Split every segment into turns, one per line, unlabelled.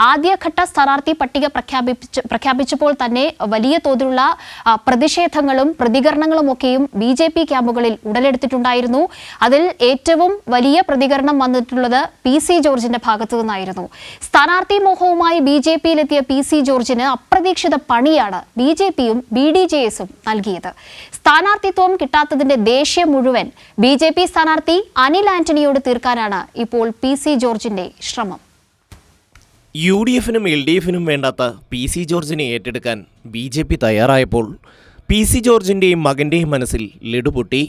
ആദ്യഘട്ട സ്ഥാനാർത്ഥി പട്ടിക പ്രഖ്യാപിച്ചപ്പോൾ തന്നെ വലിയ തോതിലുള്ള പ്രതിഷേധങ്ങളും പ്രതികരണങ്ങളുമൊക്കെയും BJP ക്യാമ്പുകളിൽ ഉടലെടുത്തിട്ടുണ്ടായിരുന്നു. അതിൽ ഏറ്റവും വലിയ പ്രതികരണം വന്നിട്ടുള്ളത് PC ജോർജിന്റെ ഭാഗത്തു നിന്നായിരുന്നു. സ്ഥാനാർത്ഥി മോഹവുമായി BJPയിലെത്തിയ PC ജോർജിന് അപ്രതീക്ഷിത പണിയാണ് BJPയും BDJSും നൽകിയത്. സ്ഥാനാർത്ഥിത്വം കിട്ടാത്തതിന്റെ ദേഷ്യം മുഴുവൻ BJP സ്ഥാനാർത്ഥി അനിൽ ആന്റണിയോട് തീർക്കാനാണ് ഇപ്പോൾ PC ജോർജിന്റെ ശ്രമം.
UDFനും LDFനും വേണ്ടാത്ത PC ജോർജിനെ ഏറ്റെടുക്കാൻ BJP തയ്യാറായപ്പോൾ PC ജോർജിൻ്റെയും മകൻ്റെയും മനസ്സിൽ ലഡുപൊട്ടി.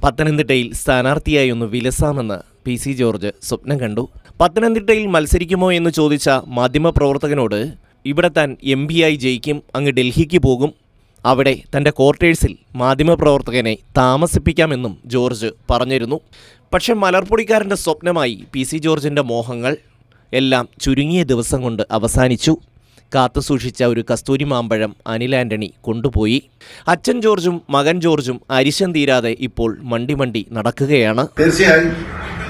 പത്തനംതിട്ടയിൽ സ്ഥാനാർത്ഥിയായി ഒന്ന് വിലസാമെന്ന് PC ജോർജ് സ്വപ്നം കണ്ടു. പത്തനംതിട്ടയിൽ മത്സരിക്കുമോ എന്ന് ചോദിച്ച മാധ്യമപ്രവർത്തകനോട് ഇവിടെ താൻ MP ആയി ജയിക്കും, അങ്ങ് ഡൽഹിക്ക് പോകും, അവിടെ തൻ്റെ ക്വാർട്ടേഴ്സിൽ മാധ്യമപ്രവർത്തകനെ താമസിപ്പിക്കാമെന്നും ജോർജ് പറഞ്ഞിരുന്നു. പക്ഷേ മലർപ്പൊടിക്കാരൻ്റെ സ്വപ്നമായി PC ജോർജിൻ്റെ മോഹങ്ങൾ എല്ലാം ചുരുങ്ങിയ ദിവസം കൊണ്ട് അവസാനിച്ചു. കാത്തുസൂക്ഷിച്ച ഒരു കസ്തൂരി മാമ്പഴം അനിൽ ആന്റണി കൊണ്ടുപോയി. അച്ഛൻ ജോർജും മകൻ ജോർജും അരിശം തീരാതെ ഇപ്പോൾ മണ്ടി നടക്കുകയാണ്.
തീർച്ചയായും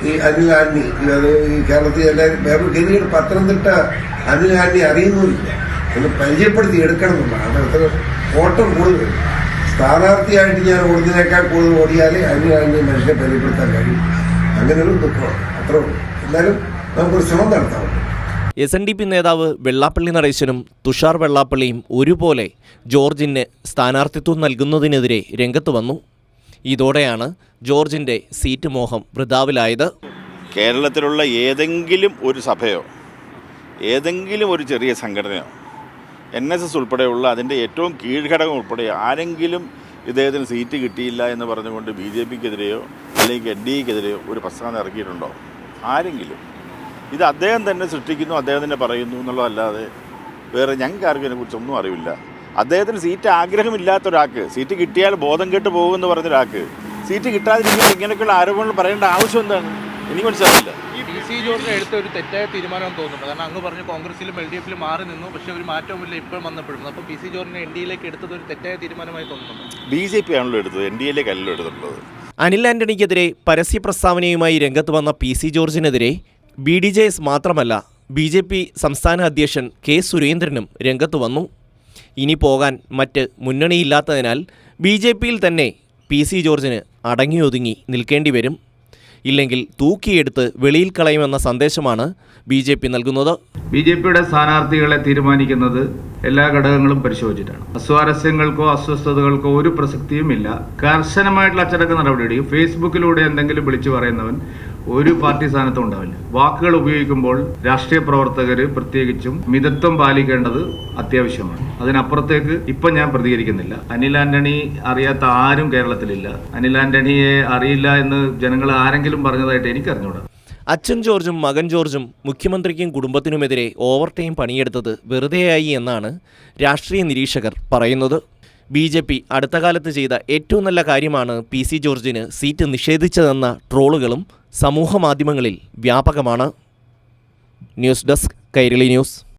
ഈ അനിൽ ആന്റണി കേരളത്തിൽ എല്ലാവരും പത്തനംതിട്ട അനിൽ ആന്റണി അറിയുന്നില്ല എന്ന് പരിചയപ്പെടുത്തി എടുക്കണം എന്നുള്ളതാണ്. അത്ര ഓട്ടം കൂടുതൽ സ്ഥാനാർത്ഥിയായിട്ട് ഞാൻ ഓടുന്നതിനേക്കാൾ കൂടുതൽ ഓടിയാലേ അനിൽ ആന്റണി മനുഷ്യനെ പരിചയപ്പെടുത്താൻ കഴിയും. അങ്ങനെ ഒരു ദുഃഖമാണ്. അത്ര എന്നാലും നമുക്കൊരു ശ്രമം നടത്താം.
SNDP നേതാവ് വെള്ളാപ്പള്ളി നടേശനും തുഷാർ വെള്ളാപ്പള്ളിയും ഒരുപോലെ ജോർജിന് സ്ഥാനാർത്ഥിത്വം നൽകുന്നതിനെതിരെ രംഗത്ത് വന്നു. ഇതോടെയാണ് ജോർജിൻ്റെ സീറ്റ് മോഹം വൃഥാവിലായത്.
കേരളത്തിലുള്ള ഏതെങ്കിലും ഒരു സഭയോ ഏതെങ്കിലും ഒരു ചെറിയ സംഘടനയോ NSS ഉൾപ്പെടെയുള്ള അതിൻ്റെ ഏറ്റവും കീഴ്ഘടകം ഉൾപ്പെടെ ആരെങ്കിലും ഇദ്ദേഹത്തിന് സീറ്റ് കിട്ടിയില്ല എന്ന് പറഞ്ഞുകൊണ്ട് BJPക്കെതിരെയോ അല്ലെങ്കിൽ NDAക്കെതിരെയോ ഒരു പ്രസ്താവന ഇറക്കിയിട്ടുണ്ടോ? ആരെങ്കിലും? ഇത് അദ്ദേഹം തന്നെ സൃഷ്ടിക്കുന്നു, അദ്ദേഹം തന്നെ പറയുന്നു എന്നുള്ളതല്ലാതെ വേറെ ഞങ്ങൾക്ക് ആർക്കും ഇതിനെക്കുറിച്ചൊന്നും അറിവില്ല. അദ്ദേഹത്തിന് സീറ്റ് ആഗ്രഹമില്ലാത്ത ഒരാൾക്ക് സീറ്റ് കിട്ടിയാൽ ബോധം കെട്ട് പോകുമെന്ന് പറഞ്ഞ ഒരാൾക്ക് സീറ്റ് കിട്ടാതിരിക്കുമ്പോൾ ഇങ്ങനെയൊക്കെയുള്ള ആരോപണങ്ങൾ പറയേണ്ട ആവശ്യം എന്താണ്? എനിക്ക് മനസ്സിലാവില്ല.
ഈ PC ജോർജിനെ എടുത്ത ഒരു തെറ്റായ തീരുമാനം തോന്നുന്നുണ്ട്. കാരണം അങ്ങ് പറഞ്ഞു കോൺഗ്രസിലും LDFിലും മാറി നിന്നു, പക്ഷേ ഒരു മാറ്റവുമില്ല ഇപ്പോൾ വന്നപ്പോഴും. അപ്പോൾ PC ജോർജിനെ NDAയിലേക്ക് എടുത്തത് ഒരു തെറ്റായ തീരുമാനമായി തോന്നുന്നുണ്ട്.
BJP ആണല്ലോ എടുത്തത്, NDAയിലേക്കല്ലോ എടുത്തിട്ടുള്ളത്.
അനിൽ ആന്റണിക്കെതിരെ പരസ്യ പ്രസ്താവനയുമായി രംഗത്ത് വന്ന PC ജോർജിനെതിരെ BDJS മാത്രമല്ല BJP സംസ്ഥാന അധ്യക്ഷൻ K സുരേന്ദ്രനും രംഗത്ത് വന്നു. ഇനി പോകാൻ മറ്റ് മുന്നണിയില്ലാത്തതിനാൽ BJPയിൽ തന്നെ PC ജോർജിന് അടങ്ങിയൊതുങ്ങി നിൽക്കേണ്ടി വരും. ഇല്ലെങ്കിൽ തൂക്കിയെടുത്ത് വെളിയിൽ കളയുമെന്ന സന്ദേശമാണ് BJP നൽകുന്നത്.
BJPയുടെ സ്ഥാനാർത്ഥികളെ തീരുമാനിക്കുന്നത് എല്ലാ ഘടകങ്ങളും പരിശോധിച്ചിട്ടാണ്. അസ്വാരസ്യങ്ങൾക്കോ അസ്വസ്ഥതകൾക്കോ ഒരു പ്രസക്തിയുമില്ല. കർശനമായിട്ടുള്ള അച്ചടക്ക നടപടി. ഫേസ്ബുക്കിലൂടെ എന്തെങ്കിലും വിളിച്ചു പറയുന്നവൻ ഒരു പാർട്ടി സ്ഥാനത്തും ഉണ്ടാവില്ല. വാക്കുകൾ ഉപയോഗിക്കുമ്പോൾ രാഷ്ട്രീയ പ്രവർത്തകർ പ്രത്യേകിച്ചും മിതത്വം പാലിക്കേണ്ടത് അത്യാവശ്യമാണ്. അതിനപ്പുറത്തേക്ക് ഇപ്പം ഞാൻ പ്രതികരിക്കുന്നില്ല. അനിൽ ആന്റണി അറിയാത്ത ആരും കേരളത്തിലില്ല. അനിൽ ആന്റണിയെ അറിയില്ല എന്ന് ജനങ്ങൾ ആരെങ്കിലും പറഞ്ഞതായിട്ട് എനിക്കറിഞ്ഞൂടാ.
അച്ഛൻ ജോർജും മകൻ ജോർജും മുഖ്യമന്ത്രിക്കും കുടുംബത്തിനുമെതിരെ ഓവർ ടൈം പണിയെടുത്തത് വെറുതെയായി എന്നാണ് രാഷ്ട്രീയ നിരീക്ഷകർ പറയുന്നത്. BJP അടുത്ത കാലത്ത് ചെയ്ത ഏറ്റവും നല്ല കാര്യമാണ് PC ജോർജിന് സീറ്റ് നിഷേധിച്ചതെന്ന ട്രോളുകളും സമൂഹ മാധ്യമങ്ങളിൽ വ്യാപകമാണ്. News desk Kairali news.